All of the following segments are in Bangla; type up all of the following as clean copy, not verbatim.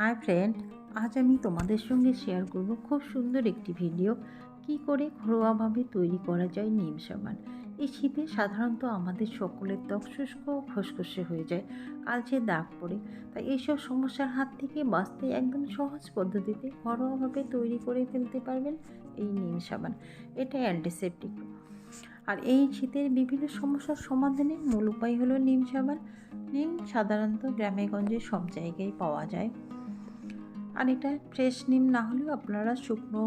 হাই ফ্রেন্ড, আজ আমি তোমাদের সঙ্গে শেয়ার করব খুব সুন্দর একটি ভিডিও কি করে ঘরোয়াভাবে তৈরি করা যায় নিম সাবান। এই শীতে সাধারণত আমাদের সকলের ত্বক শুষ্ক ও খসখসে হয়ে যায়, কালচে দাগ পড়ে। তাই এইসব সমস্যার হাত থেকে বাঁচতে একদম সহজ পদ্ধতিতে ঘরোয়াভাবে তৈরি করে ফেলতে পারবেন এই নিম সাবান। এটা অ্যান্টিসেপটিক, আর এই শীতের বিভিন্ন সমস্যার সমাধানের মূল উপায় হলো নিম সাবান। নিম সাধারণত গ্রামে গঞ্জে সব জায়গায় পাওয়া যায়, আর এটা ফ্রেশ নিম না হলেও আপনারা শুকনো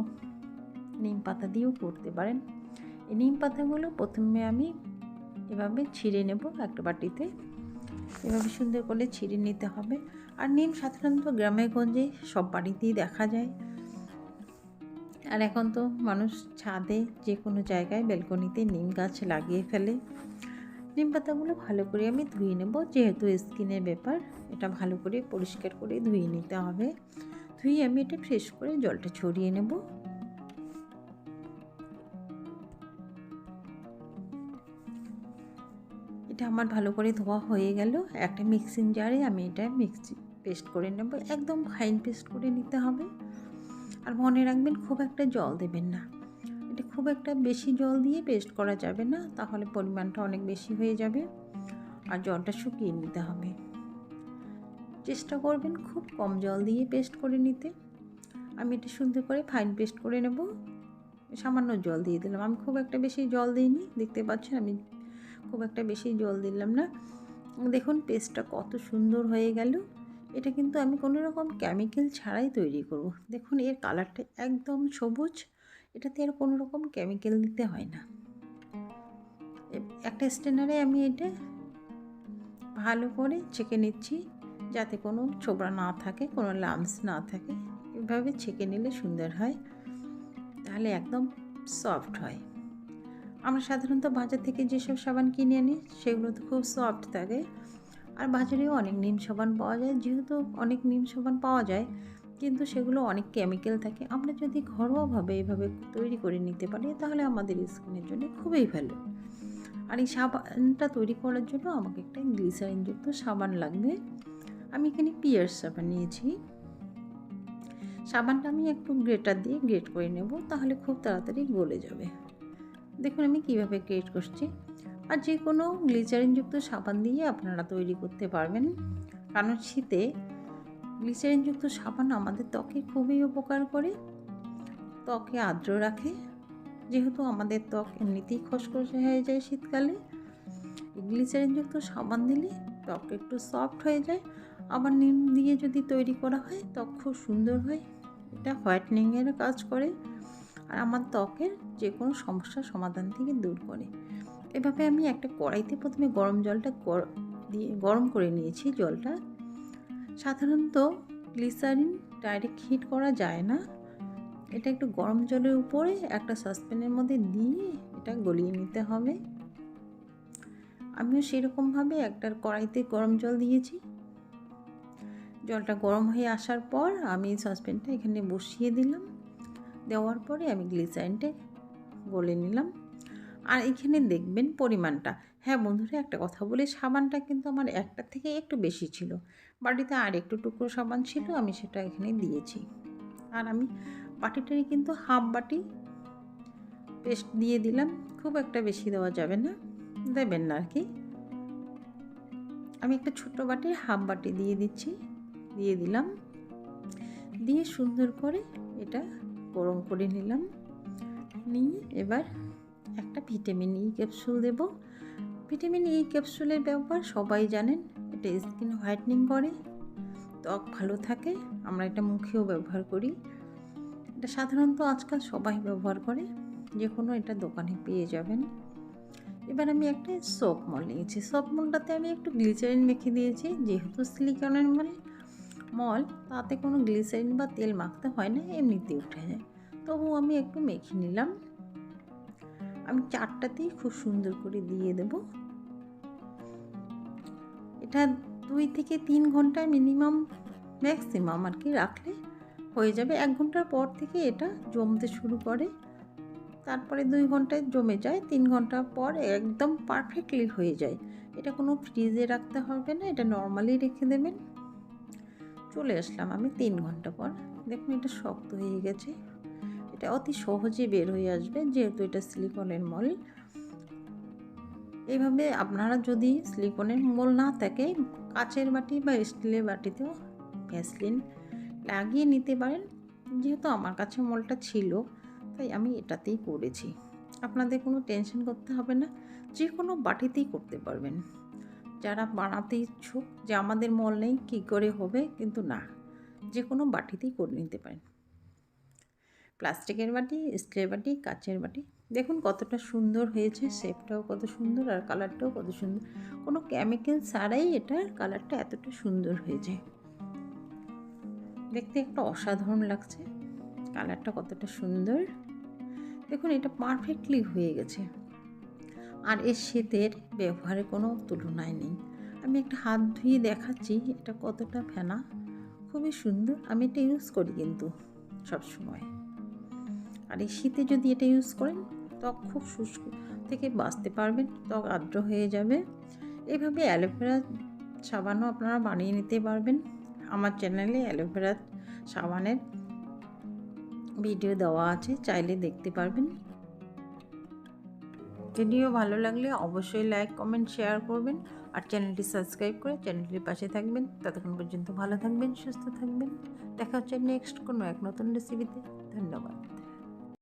নিম পাতা দিয়েও করতে পারেন। এই নিম পাতাগুলো প্রথমে আমি এভাবে ছিঁড়ে নেব একটা বাটিতে। এভাবে সুন্দর করে ছিঁড়ে নিতে হবে। আর নিম সাধারণত গ্রামে গঞ্জে সব বাড়িতেই দেখা যায়, আর এখন তো মানুষ ছাদে যে কোনো জায়গায় ব্যালকনিতে নিম গাছ লাগিয়ে ফেলে। নিম পাতাগুলো ভালো করে আমি ধুয়ে নেব, যেহেতু স্কিনের ব্যাপার, এটা ভালো করে পরিষ্কার করে ধুয়ে নিতে হবে। ধুয়ে আমি এটা ফ্রেশ করে জলটা ছড়িয়ে নেব। এটা আমার ভালো করে ধোয়া হয়ে গেল। একটা মিক্সিং জারে আমি এটা পেস্ট করে নেব। একদম ফাইন পেস্ট করে নিতে হবে। আর মনে রাখবেন, খুব একটা জল দেবেন না। এটা খুব একটা বেশি জল দিয়ে পেস্ট করা যাবে না, তাহলে পরিমাণটা অনেক বেশি হয়ে যাবে। আর জলটা শুকিয়ে নিতে হবে। চেষ্টা করবেন খুব কম জল দিয়ে পেস্ট করে নিতে। আমি এটা সুন্দর করে ফাইন পেস্ট করে নেব। সামান্য জল দিয়ে দিলাম, আমি খুব একটা বেশি জল দিইনি, দেখতে পাচ্ছেন আমি খুব একটা বেশি জল দিলাম না। দেখুন পেস্টটা কত সুন্দর হয়ে গেল। এটা কিন্তু আমি কোনো রকম কেমিক্যাল ছাড়াই তৈরি করব। দেখুন এর কালারটা একদম সবুজ, এটাতে আর কোনো রকম কেমিক্যাল দিতে হয় না। একটা স্ট্রেনারে আমি এটা ভালো করে ছেঁকে নিচ্ছি, যাতে কোনো ছোবড়া না থাকে, কোনো লাম্পস না থাকে। এভাবে ছেঁকে নিলে সুন্দর হয়, তাহলে একদম সফট হয়। আমরা সাধারণত বাজার থেকে যেসব সাবান কিনে আনি সেগুলো তো খুব সফট থাকে, আর বাজারেও অনেক নিম সাবান পাওয়া যায়। যেহেতু অনেক নিম সাবান পাওয়া যায়, কিন্তু সেগুলো অনেক কেমিক্যাল থাকে। আমরা যদি ঘরোয়াভাবে এভাবে তৈরি করে নিতে পারি, তাহলে আমাদের স্কিনের জন্য খুবই ভালো। আর এই সাবানটা তৈরি করার জন্য আমাকে একটা গ্লিসারিনযুক্ত সাবান লাগবে। আমি এখানে পিয়ার্স সাবান নিয়েছি। সাবানটা আমি একটু গ্রেটার দিয়ে গ্রেট করে নেব, তাহলে খুব তাড়াতাড়ি গলে যাবে। দেখুন আমি কিভাবে গ্রেট করছি। আর যে কোনো গ্লিসারিনযুক্ত সাবান দিয়ে আপনারা তৈরি করতে পারবেন, কারণ শীতে গ্লিসারিনযুক্ত সাবান আমাদের ত্বকে খুবই উপকার করে, ত্বকে আর্দ্র রাখে। যেহেতু আমাদের ত্বক এমনিতেই খসখসে হয়ে যায় শীতকালে, গ্লিসারিনযুক্ত সাবান দিলে ত্বক একটু সফট হয়ে যায়। আবার নিম দিয়ে যদি তৈরি করা হয়, ত্বক খুব সুন্দর হয়। এটা হোয়াইটনিংয়ের কাজ করে, আর আমার ত্বকের যে কোনো সমস্যার সমাধান থেকে দূর করে। এভাবে আমি একটা কড়াইতে প্রথমে গরম জলটা দিয়ে গরম করে নিয়েছি। জলটা সাধারণত গ্লিসারিন ডাইরেক্ট হিট করা যায় না, এটা একটু গরম জলের উপরে একটা সসপ্যানের মধ্যে দিয়ে এটা গলিয়ে নিতে হবে। আমিও সেরকমভাবে একটা কড়াইতে গরম জল দিয়েছি। জলটা গরম হয়ে আসার পর আমি সসপ্যানটা এখানে বসিয়ে দিলাম। দেওয়ার পরে আমি গ্লিসারিনটা গলে নিলাম। আর এখানে দেখবেন পরিমাণটা। হ্যাঁ বন্ধুরা, একটা কথা বলি, সাবানটা কিন্তু আমার একটা থেকে একটু বেশি ছিল। বাটিতে আর একটু টুকরো সাবান ছিল, আমি সেটা এখানে দিয়েছি। আর আমি বাটিটারই কিন্তু হাফ বাটি পেস্ট দিয়ে দিলাম। খুব একটা বেশি দেওয়া যাবে না, দেবেন না আর কি। আমি একটা ছোট্ট বাটির হাফ বাটি দিয়ে দিলাম। দিয়ে সুন্দর করে এটা গরম করে নিলাম। নিয়ে এবার একটা ভিটামিন ই ক্যাপসুল দেব। ভিটামিন ই ক্যাপসুলের ব্যবহার সবাই জানেন, এটা স্কিন হোয়াইটনিং করে, ত্বক ভালো থাকে। আমরা এটা মুখেও ব্যবহার করি। এটা সাধারণত আজকাল সবাই ব্যবহার করে, যে কোনো এটা দোকানে পেয়ে যাবেন। এবার আমি একটা সোপ মল নিয়েছি। সোপ মলটাতে আমি একটু গ্লিসারিন মেখে দিয়েছি। যেহেতু সিলিকনের মল, তাতে কোনো গ্লিসারিন বা তেল মাখতে হয় না, এমনিতেই উঠে যায়। তবু আমি একটু মেখে নিলাম। আমি চারটাতেই খুব সুন্দর করে দিয়ে দেব। এটা 2 থেকে 3 ঘন্টা মিনিমাম, ম্যাক্সিমাম আর কি রাখলে হয়ে যাবে। 1 ঘন্টার পর থেকে এটা জমতে শুরু করে, তারপরে 2 ঘন্টায় জমে যায়, 3 ঘন্টা পর একদম পারফেক্টলি হয়ে যায়। এটা কোনো ফ্রিজে রাখতে হবে না, এটা নর্মালি রেখে দেবেন। চলে আসলাম আমি 3 ঘন্টা পর। দেখুন এটা শক্ত হয়ে গেছে। এটা অতি সহজে বের হয়ে আসবে যেহেতু এটা সিলিকনের মল। এইভাবে আপনারা যদি সিলিকনের মোল না থাকে কাচের বাটি বা স্টিলের বাটিতেও ভ্যাসলিন লাগিয়ে নিতে পারেন। যেহেতু আমার কাছে মোলটা ছিল তাই আমি এটাতেই করেছি। আপনাদের কোনো টেনশন করতে হবে না, যে কোনো বাটিতেই করতে পারবেন। যারা বানাতে ইচ্ছুক যে আমাদের মল নেই কী করে হবে, কিন্তু না, যে কোনো বাটিতেই করে নিতে পারেন। প্লাস্টিকের বাটি, স্টিলের বাটি, কাচের বাটি, দেখুন কতটা সুন্দর হয়েছে, শেপটাও কত সুন্দর আর কালারটাও কত সুন্দর। কোনো কেমিক্যাল ছাড়াই এটার কালারটা এতটা সুন্দর হয়েছে, দেখতে একটা অসাধারণ লাগছে। কালারটা কতটা সুন্দর দেখুন, এটা পারফেক্টলি হয়ে গেছে। আর এর শীতের ব্যবহারের কোনো তুলনাই নেই। আমি একটা হাত ধুয়ে দেখাচ্ছি এটা কতটা ফেনা, খুবই সুন্দর। আমি এটা ইউজ করি কিন্তু সবসময়। আর এই শীতে যদি এটা ইউজ করেন ত্বক খুব শুষ্ক থেকে বাঁচতে পারবেন, ত্বক আর্দ্র হয়ে যাবে। এইভাবে অ্যালোভেরা সাবানও আপনারা বানিয়ে নিতে পারবেন। আমার চ্যানেলে অ্যালোভেরা সাবানের ভিডিও দেওয়া আছে, চাইলে দেখতে পারবেন। ভিডিও ভালো লাগলে অবশ্যই লাইক, কমেন্ট, শেয়ার করবেন আর চ্যানেলটি সাবস্ক্রাইব করে চ্যানেলটির পাশে থাকবেন। ততক্ষণ পর্যন্ত ভালো থাকবেন, সুস্থ থাকবেন। দেখা হচ্ছে নেক্সট কোনো এক নতুন রেসিপিতে। ধন্যবাদ।